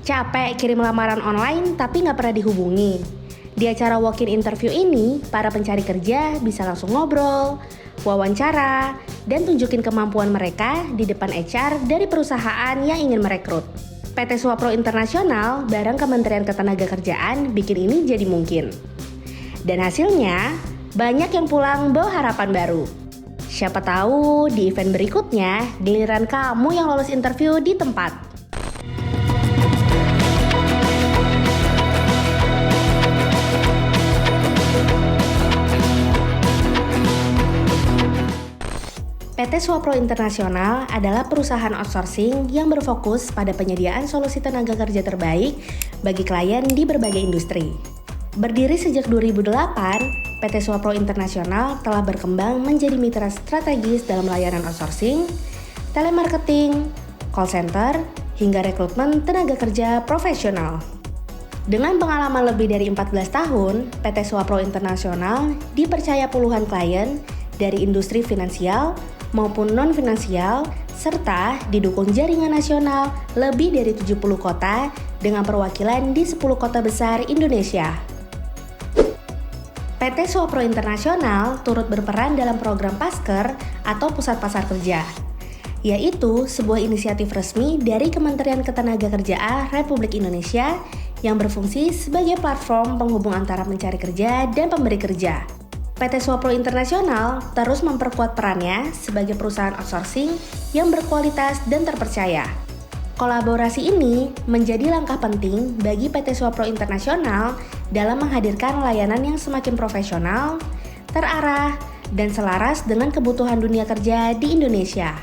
Capek kirim lamaran online tapi nggak pernah dihubungi. Di acara walk-in interview ini, para pencari kerja bisa langsung ngobrol, wawancara, dan tunjukin kemampuan mereka di depan HR dari perusahaan yang ingin merekrut. PT Swapro Internasional bareng Kementerian Ketenagakerjaan bikin ini jadi mungkin. Dan hasilnya, banyak yang pulang bawa harapan baru. Siapa tahu di event berikutnya, giliran kamu yang lolos interview di tempat. PT Swapro Internasional adalah perusahaan outsourcing yang berfokus pada penyediaan solusi tenaga kerja terbaik bagi klien di berbagai industri. Berdiri sejak 2008, PT Swapro Internasional telah berkembang menjadi mitra strategis dalam layanan outsourcing, telemarketing, call center, hingga rekrutmen tenaga kerja profesional. Dengan pengalaman lebih dari 14 tahun, PT Swapro Internasional dipercaya puluhan klien dari industri finansial maupun non-finansial, serta didukung jaringan nasional lebih dari 70 kota dengan perwakilan di 10 kota besar Indonesia. PT Swapro Internasional turut berperan dalam program Pasker atau Pusat Pasar Kerja, yaitu sebuah inisiatif resmi dari Kementerian Ketenagakerjaan Republik Indonesia yang berfungsi sebagai platform penghubung antara pencari kerja dan pemberi kerja. PT Swapro Internasional terus memperkuat perannya sebagai perusahaan outsourcing yang berkualitas dan terpercaya. Kolaborasi ini menjadi langkah penting bagi PT Swapro Internasional dalam menghadirkan layanan yang semakin profesional, terarah, dan selaras dengan kebutuhan dunia kerja di Indonesia.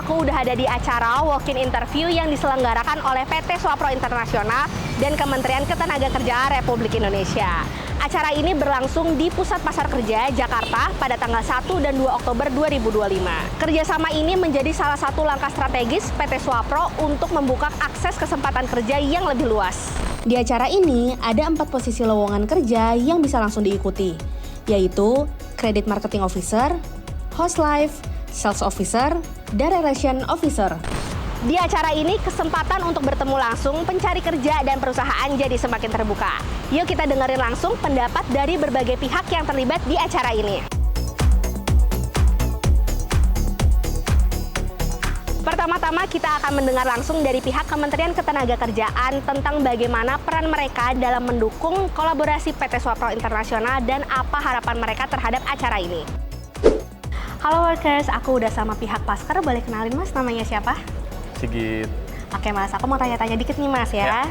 Aku udah ada di acara walk-in interview yang diselenggarakan oleh PT Swapro Internasional dan Kementerian Ketenagakerjaan Republik Indonesia. Acara ini berlangsung di Pusat Pasar Kerja, Jakarta pada tanggal 1 dan 2 Oktober 2025. Kerjasama ini menjadi salah satu langkah strategis PT Swapro untuk membuka akses kesempatan kerja yang lebih luas. Di acara ini ada 4 posisi lowongan kerja yang bisa langsung diikuti, yaitu Credit Marketing Officer, Host Life, Sales Officer, dan Relation Officer. Di acara ini, kesempatan untuk bertemu langsung pencari kerja dan perusahaan jadi semakin terbuka. Yuk kita dengerin langsung pendapat dari berbagai pihak yang terlibat di acara ini. Pertama-tama kita akan mendengar langsung dari pihak Kementerian Ketenagakerjaan tentang bagaimana peran mereka dalam mendukung kolaborasi PT Swapro Internasional dan apa harapan mereka terhadap acara ini. Halo workers, aku udah sama pihak Pasker. Boleh kenalin mas, namanya siapa? Sigit. Oke mas, aku mau tanya-tanya dikit nih mas ya.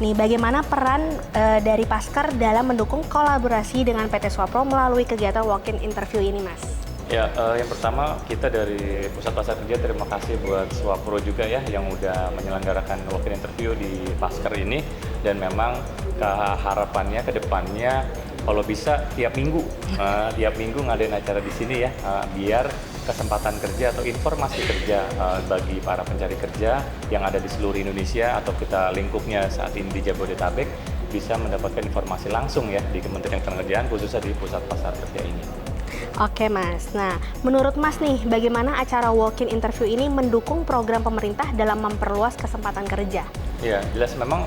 Nih, bagaimana peran dari Pasker dalam mendukung kolaborasi dengan PT Swapro melalui kegiatan walk-in interview ini mas? Ya, yang pertama kita dari Pusat Pasar Kerja terima kasih buat Swapro juga ya yang udah menyelenggarakan walk-in interview di Pasker ini, dan memang harapannya ke depannya kalau bisa tiap minggu ngadain acara di sini ya, biar kesempatan kerja atau informasi kerja bagi para pencari kerja yang ada di seluruh Indonesia atau kita lingkupnya saat ini di Jabodetabek bisa mendapatkan informasi langsung ya di Kementerian Ketenagakerjaan khususnya di Pusat Pasar Kerja ini. Oke mas, nah menurut mas nih bagaimana acara walk-in interview ini mendukung program pemerintah dalam memperluas kesempatan kerja? Ya jelas memang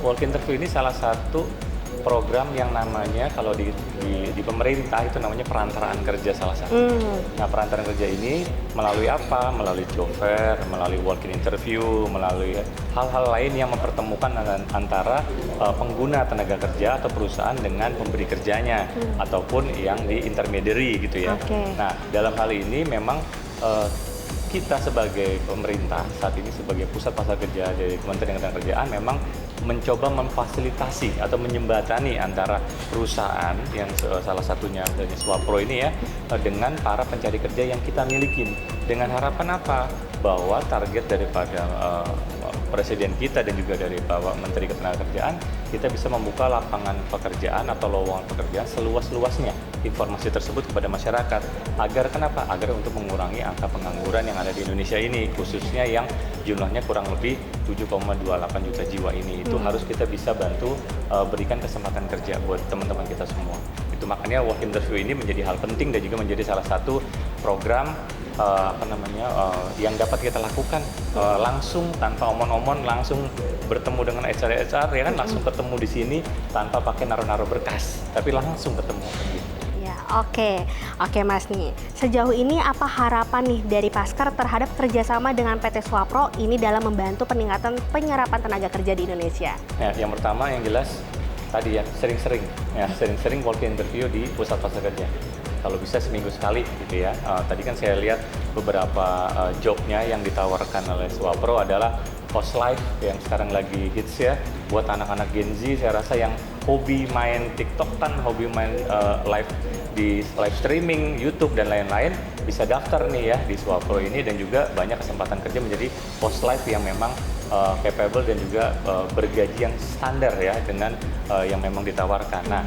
walk-in interview ini salah satu program yang namanya kalau di pemerintah itu namanya perantaraan kerja salah satu. Nah perantaraan kerja ini melalui apa? Melalui job fair, melalui walk-in interview, melalui hal-hal lain yang mempertemukan antara pengguna tenaga kerja atau perusahaan dengan pemberi kerjanya ataupun yang di intermediary gitu ya. Nah dalam hal ini memang kita sebagai pemerintah saat ini sebagai Pusat Pasar Kerja dari Kementerian Ketenagakerjaan memang mencoba memfasilitasi atau menjembatani antara perusahaan yang salah satunya dari Swapro ini ya dengan para pencari kerja yang kita miliki, dengan harapan apa? Bahwa target daripada Presiden kita dan juga dari Bapak Menteri Ketenagakerjaan, kita bisa membuka lapangan pekerjaan atau lowongan pekerjaan seluas-luasnya informasi tersebut kepada masyarakat. Agar kenapa? Agar untuk mengurangi angka pengangguran yang ada di Indonesia ini, khususnya yang jumlahnya kurang lebih 7,28 juta jiwa ini. Itu harus kita bisa bantu berikan kesempatan kerja buat teman-teman kita semua. Itu makanya walk interview ini menjadi hal penting dan juga menjadi salah satu program yang dapat kita lakukan langsung tanpa omon-omon, langsung bertemu dengan HR ya kan, langsung ketemu di sini tanpa pakai naruh-naruh berkas, tapi langsung ketemu gitu. Ya, oke Mas nih. Sejauh ini apa harapan nih dari Paskar terhadap kerjasama dengan PT Swapro ini dalam membantu peningkatan penyerapan tenaga kerja di Indonesia? Ya, yang pertama yang jelas tadi ya sering-sering walk-in interview di pusat pasar kerja. Kalau bisa seminggu sekali gitu ya. Tadi kan saya lihat beberapa jobnya yang ditawarkan oleh Swapro adalah host live yang sekarang lagi hits ya. Buat anak-anak Gen Z, saya rasa yang hobi main TikTok kan, hobi main live di live streaming, YouTube dan lain-lain, bisa daftar nih ya di Swapro ini, dan juga banyak kesempatan kerja menjadi host live yang memang capable dan juga bergaji yang standar ya dengan yang memang ditawarkan. Nah,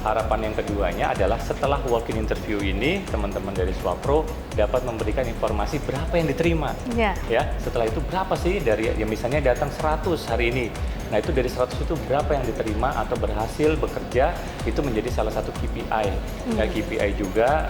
harapan yang keduanya adalah setelah walk-in interview ini, teman-teman dari Swapro dapat memberikan informasi berapa yang diterima. Ya, setelah itu berapa sih dari yang misalnya datang 100 hari ini. Nah, itu dari 100 itu berapa yang diterima atau berhasil bekerja, itu menjadi salah satu KPI. Nah, KPI juga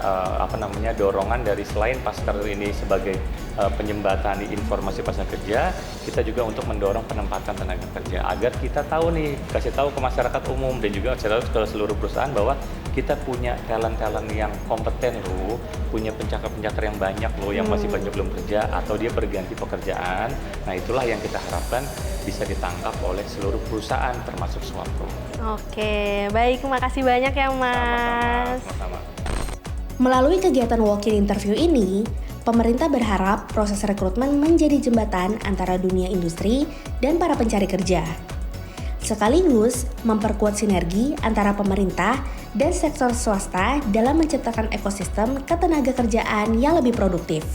dorongan dari selain Paskar ini sebagai penyembatani informasi pasar kerja, kita juga untuk mendorong penempatan tenaga kerja agar kita tahu nih, kasih tahu ke masyarakat umum dan juga ke seluruh perusahaan bahwa kita punya talent-talent yang kompeten loh, punya pencakar-pencakar yang banyak loh, yang masih banyak belum kerja atau dia berganti pekerjaan. Nah, itulah yang kita harapkan bisa ditangkap oleh seluruh perusahaan termasuk Swapro. Oke, baik, makasih banyak ya Mas. Sama-sama. Melalui kegiatan walk-in interview ini, pemerintah berharap proses rekrutmen menjadi jembatan antara dunia industri dan para pencari kerja, sekaligus memperkuat sinergi antara pemerintah dan sektor swasta dalam menciptakan ekosistem ketenaga kerjaan yang lebih produktif.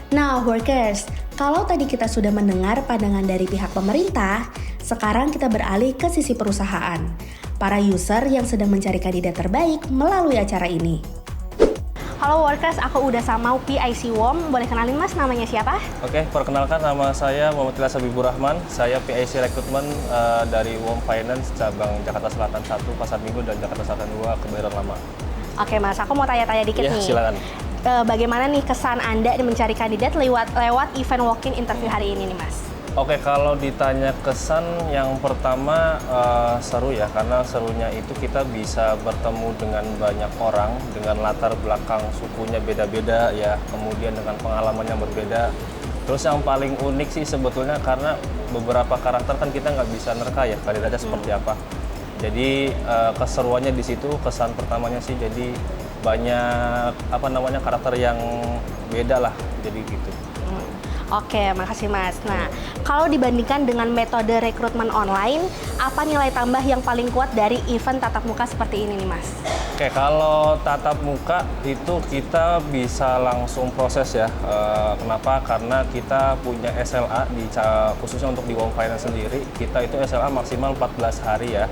Nah, workers, kalau tadi kita sudah mendengar pandangan dari pihak pemerintah, sekarang kita beralih ke sisi perusahaan, para user yang sedang mencari kandidat terbaik melalui acara ini. Halo workers, aku udah sama PIC WOM. Boleh kenalin Mas, namanya siapa? Oke, perkenalkan nama saya Muhammad Ilyas Habibur Rahman. Saya PIC Rekrutmen dari WOM Finance, cabang Jakarta Selatan 1, Pasar Minggu, dan Jakarta Selatan 2, Kebayoran Lama. Oke Mas, aku mau tanya-tanya dikit nih. Silakan. Bagaimana nih kesan Anda mencari kandidat lewat event walk-in interview hari ini nih Mas? Oke, kalau ditanya kesan, yang pertama seru ya, karena serunya itu kita bisa bertemu dengan banyak orang dengan latar belakang sukunya beda-beda ya, kemudian dengan pengalaman yang berbeda. Terus yang paling unik sih sebetulnya karena beberapa karakter kan kita nggak bisa nerka ya kandidatnya seperti apa. Jadi keseruannya di situ, kesan pertamanya sih jadi banyak karakter yang beda lah, jadi gitu. Oke, makasih Mas. Nah, kalau dibandingkan dengan metode rekrutmen online, apa nilai tambah yang paling kuat dari event tatap muka seperti ini nih Mas? Oke, kalau tatap muka itu kita bisa langsung proses ya. Kenapa? Karena kita punya SLA, khususnya untuk di WOM Finance sendiri, kita itu SLA maksimal 14 hari ya.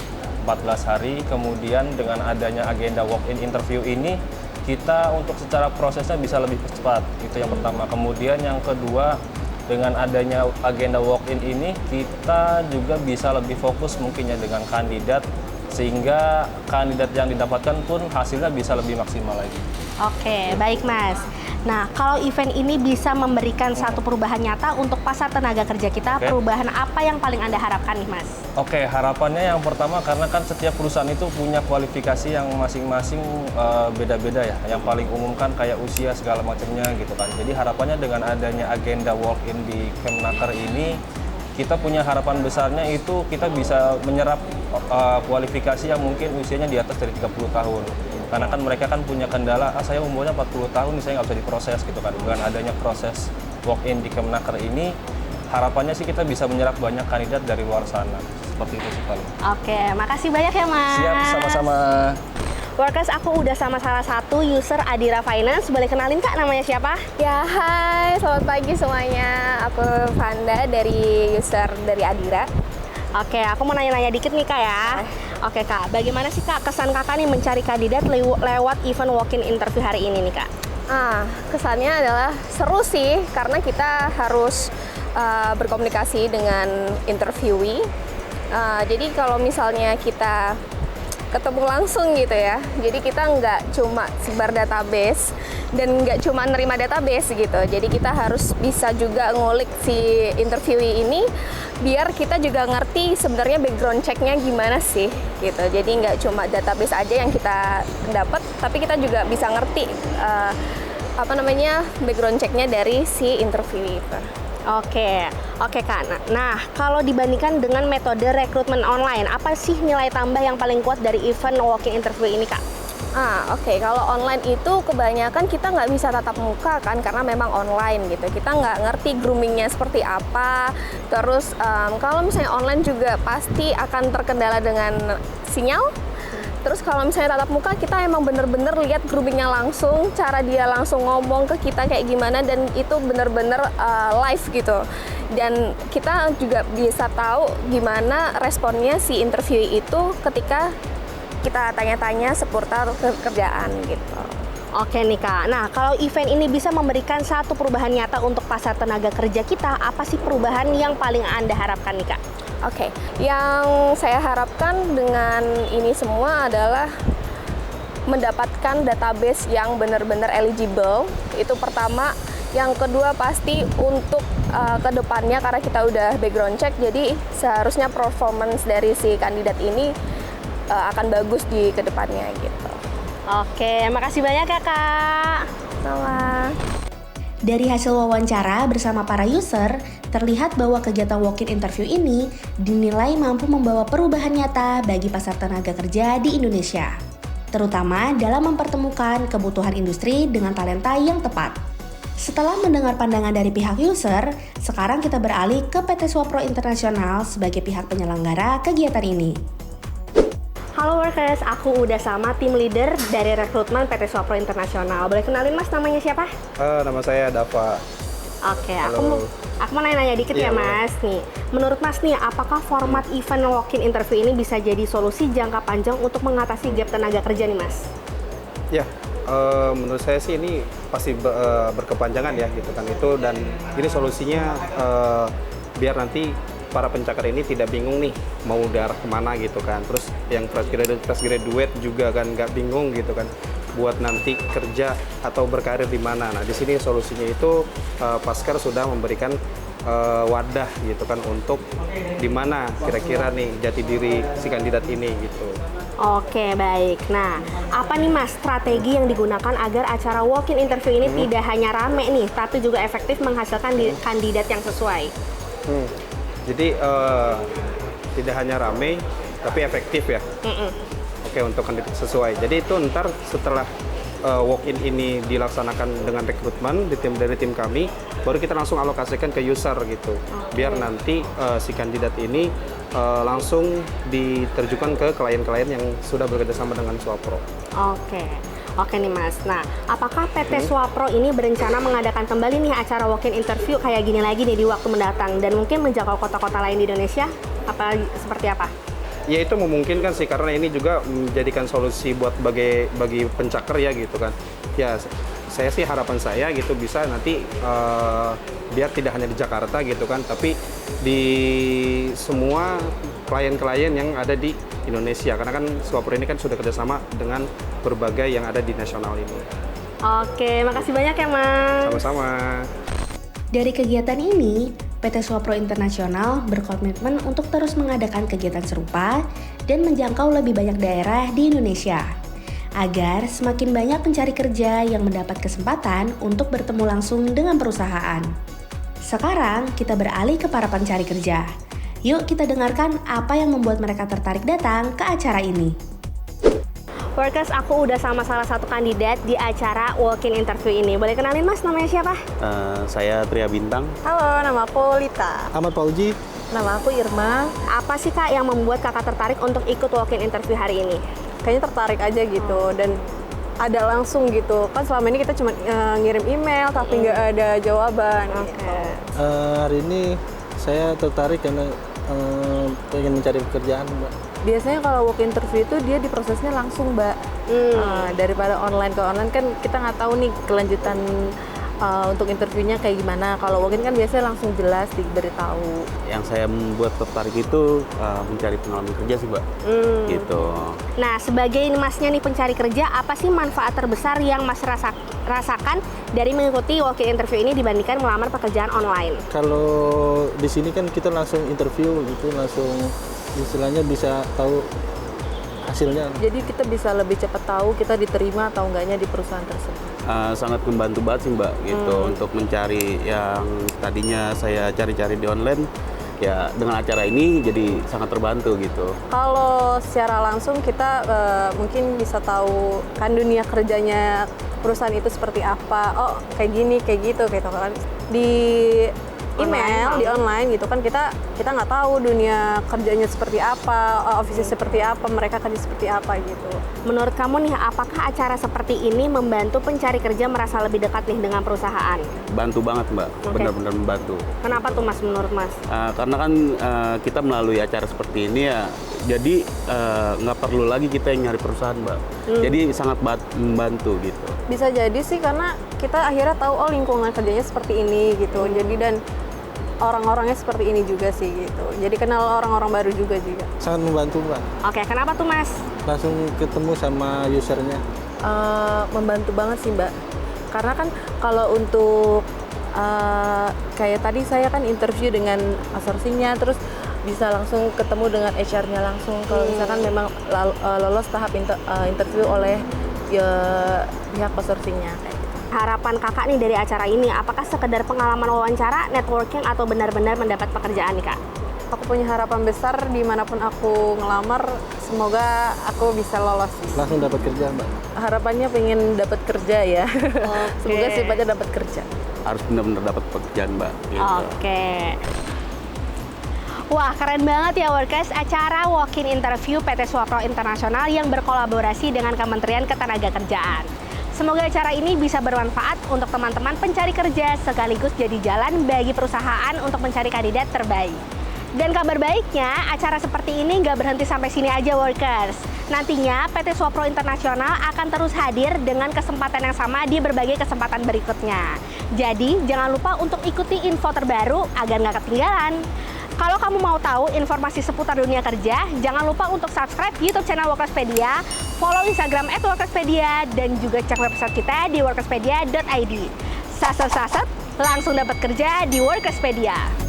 14 hari, kemudian dengan adanya agenda walk-in interview ini, kita untuk secara prosesnya bisa lebih cepat, itu yang pertama. Kemudian yang kedua, dengan adanya agenda walk-in ini, kita juga bisa lebih fokus mungkinnya dengan kandidat, sehingga kandidat yang didapatkan pun hasilnya bisa lebih maksimal lagi. Oke, baik Mas. Nah, kalau event ini bisa memberikan satu perubahan nyata untuk pasar tenaga kerja kita, perubahan apa yang paling Anda harapkan nih Mas? Oke, harapannya yang pertama, karena kan setiap perusahaan itu punya kualifikasi yang masing-masing beda-beda ya. Yang paling umum kan kayak usia segala macamnya gitu kan. Jadi harapannya dengan adanya agenda walk-in di Kemnaker ini, kita punya harapan besarnya itu kita bisa menyerap kualifikasi yang mungkin usianya di atas dari 30 tahun. Karena kan mereka kan punya kendala, saya umurnya 40 tahun, saya nggak bisa diproses gitu kan. Dengan adanya proses walk-in di Kemnaker ini, harapannya sih kita bisa menyerap banyak kandidat dari luar sana. Seperti itu sih paling. Oke, makasih banyak ya Mas. Siap, sama-sama. Workers, aku udah sama salah satu user Adira Finance. Boleh kenalin Kak, namanya siapa? Ya, hai, selamat pagi semuanya. Aku Vanda dari user dari Adira. Oke, aku mau nanya-nanya dikit nih Kak ya. Oke Kak, bagaimana sih Kak kesan Kakak nih mencari kandidat lewat event walk-in interview hari ini nih Kak? Kesannya adalah seru sih, karena kita harus berkomunikasi dengan interviewee. Jadi kalau misalnya kita ketemu langsung gitu ya, jadi kita nggak cuma sebar database dan nggak cuma nerima database gitu, jadi kita harus bisa juga ngulik si interviewee ini biar kita juga ngerti sebenarnya background checknya gimana sih gitu. Jadi nggak cuma database aja yang kita dapat, tapi kita juga bisa ngerti background checknya dari si interviewee itu. Oke Kak. Nah, kalau dibandingkan dengan metode rekrutmen online, apa sih nilai tambah yang paling kuat dari event walk-in interview ini Kak? Kalau online itu kebanyakan kita nggak bisa tatap muka kan, karena memang online gitu. Kita nggak ngerti groomingnya seperti apa. Terus kalau misalnya online juga pasti akan terkendala dengan sinyal. Terus kalau misalnya tatap muka, kita emang bener-bener lihat groomingnya langsung, cara dia langsung ngomong ke kita kayak gimana, dan itu bener-bener live gitu. Dan kita juga bisa tahu gimana responnya si interviewee itu ketika kita tanya-tanya seputar kerjaan gitu. Oke nih Kak, nah kalau event ini bisa memberikan satu perubahan nyata untuk pasar tenaga kerja kita, apa sih perubahan yang paling Anda harapkan nih Kak? Oke, yang saya harapkan dengan ini semua adalah mendapatkan database yang benar-benar eligible. Itu pertama. Yang kedua pasti untuk kedepannya, karena kita udah background check, jadi seharusnya performance dari si kandidat ini akan bagus di kedepannya gitu. Oke, makasih banyak ya Kak. Sama. Dari hasil wawancara bersama para user, terlihat bahwa kegiatan walk-in interview ini dinilai mampu membawa perubahan nyata bagi pasar tenaga kerja di Indonesia, terutama dalam mempertemukan kebutuhan industri dengan talenta yang tepat. Setelah mendengar pandangan dari pihak user, sekarang kita beralih ke PT Swapro International sebagai pihak penyelenggara kegiatan ini. Halo Workers, aku udah sama tim leader dari rekrutmen PT Swapro International. Boleh kenalin Mas, namanya siapa? Nama saya Dava. Oke, aku mau nanya-nanya dikit ya Mas. Nih, menurut Mas nih, apakah format event walk-in interview ini bisa jadi solusi jangka panjang untuk mengatasi gap tenaga kerja nih Mas? Ya, menurut saya sih ini pasti berkepanjangan ya gitu kan itu, dan ini solusinya biar nanti para pencakar ini tidak bingung nih mau diarah kemana gitu kan. Terus yang fresh graduate juga kan nggak bingung gitu kan buat nanti kerja atau berkarir di mana. Nah di sini solusinya itu Paskar sudah memberikan wadah gitu kan untuk di mana kira-kira nih jati diri si kandidat ini gitu. Oke, baik. Nah, apa nih Mas strategi yang digunakan agar acara walk-in interview ini tidak hanya rame nih, tapi juga efektif menghasilkan kandidat yang sesuai? Jadi tidak hanya rame, tapi efektif ya. Oke, untuk kandidat sesuai. Jadi itu ntar setelah walk-in ini dilaksanakan dengan rekrutmen dari tim kami, baru kita langsung alokasikan ke user gitu. Biar nanti si kandidat ini langsung diterjukan ke klien-klien yang sudah bekerjasama dengan Swapro. Oke nih Mas. Nah, apakah PT Swapro ini berencana mengadakan kembali nih acara walk-in interview kayak gini lagi nih di waktu mendatang dan mungkin menjangkau kota-kota lain di Indonesia? Seperti apa? Ya itu memungkinkan sih, karena ini juga menjadikan solusi buat bagi pencakar ya gitu kan. Ya saya sih harapan saya gitu bisa nanti biar tidak hanya di Jakarta gitu kan, tapi di semua klien-klien yang ada di Indonesia, karena kan Swapro ini kan sudah kerjasama dengan berbagai yang ada di nasional ini. Oke, makasih banyak ya Mas. Sama-sama. Dari kegiatan ini, PT Swapro International berkomitmen untuk terus mengadakan kegiatan serupa dan menjangkau lebih banyak daerah di Indonesia, agar semakin banyak pencari kerja yang mendapat kesempatan untuk bertemu langsung dengan perusahaan. Sekarang kita beralih ke para pencari kerja. Yuk kita dengarkan apa yang membuat mereka tertarik datang ke acara ini. Workers, aku udah sama salah satu kandidat di acara walk-in interview ini. Boleh kenalin Mas, namanya siapa? Saya Tria Bintang. Halo, nama aku Lita. Ahmad Fauji. Nama aku Irma. Apa sih Kak yang membuat Kakak tertarik untuk ikut walk-in interview hari ini? kayaknya tertarik aja gitu dan ada langsung gitu. Kan selama ini kita cuma ngirim email tapi nggak ada jawaban. Gitu. Hari ini saya tertarik karena pengen mencari pekerjaan, Mbak. Biasanya kalau work interview itu dia diprosesnya langsung, Mbak. Daripada online ke online kan kita nggak tahu nih kelanjutan untuk interviewnya kayak gimana. Kalau walk-in kan biasanya langsung jelas diberitahu. Yang saya membuat tertarik itu mencari pengalaman kerja sih, Mbak. Gitu. Nah, sebagai masnya nih pencari kerja, apa sih manfaat terbesar yang Mas rasakan dari mengikuti walk-in interview ini dibandingkan melamar pekerjaan online? Kalau di sini kan kita langsung interview gitu, langsung istilahnya bisa tahu hasilnya. Jadi kita bisa lebih cepat tahu kita diterima atau enggaknya di perusahaan tersebut. Sangat membantu banget sih, Mbak, gitu untuk mencari yang tadinya saya cari-cari di online. Ya dengan acara ini jadi sangat terbantu gitu. Kalau secara langsung kita mungkin bisa tahu kan dunia kerjanya perusahaan itu seperti apa. Oh kayak gini, kayak gitu kan. Di email, di online gitu kan kita nggak tahu dunia kerjanya seperti apa, office seperti apa, mereka kerja seperti apa gitu. Menurut kamu nih, apakah acara seperti ini membantu pencari kerja merasa lebih dekat nih dengan perusahaan? Bantu banget, Mbak. Benar-benar membantu. Kenapa tuh Mas menurut Mas? Karena kan kita melalui acara seperti ini ya, jadi nggak perlu lagi kita yang nyari perusahaan, Mbak. Jadi sangat membantu gitu. Bisa jadi sih karena kita akhirnya tahu oh lingkungan kerjanya seperti ini gitu. Jadi dan orang-orangnya seperti ini juga sih gitu. Jadi kenal orang-orang baru juga. Sangat membantu, Mbak. Oke, kenapa tuh Mas? Langsung ketemu sama usernya. Membantu banget sih, Mbak. Karena kan kalau untuk kayak tadi saya kan interview dengan outsourcing-nya, terus bisa langsung ketemu dengan HR-nya langsung. Kalau misalkan memang lolos tahap interview oleh pihak outsourcing-nya. Harapan kakak nih dari acara ini, apakah sekedar pengalaman wawancara, networking, atau benar-benar mendapat pekerjaan nih Kak? Aku punya harapan besar dimanapun aku ngelamar, semoga aku bisa lolos. Langsung dapat kerja, Mbak. Harapannya pengen dapat kerja ya. Semoga sifatnya dapat kerja. Harus benar-benar dapat pekerjaan, Mbak. Gitu. Oke. Wah, keren banget ya Workers, acara walk-in interview PT Swapro Internasional yang berkolaborasi dengan Kementerian Ketenagakerjaan. Semoga acara ini bisa bermanfaat untuk teman-teman pencari kerja sekaligus jadi jalan bagi perusahaan untuk mencari kandidat terbaik. Dan kabar baiknya, acara seperti ini nggak berhenti sampai sini aja Workers. Nantinya PT Swapro Internasional akan terus hadir dengan kesempatan yang sama di berbagai kesempatan berikutnya. Jadi jangan lupa untuk ikuti info terbaru agar nggak ketinggalan. Kalau kamu mau tahu informasi seputar dunia kerja, jangan lupa untuk subscribe YouTube channel Workerspedia, follow Instagram @Workerspedia, dan juga cek website kita di workerspedia.id. Saset-saset, langsung dapat kerja di Workerspedia.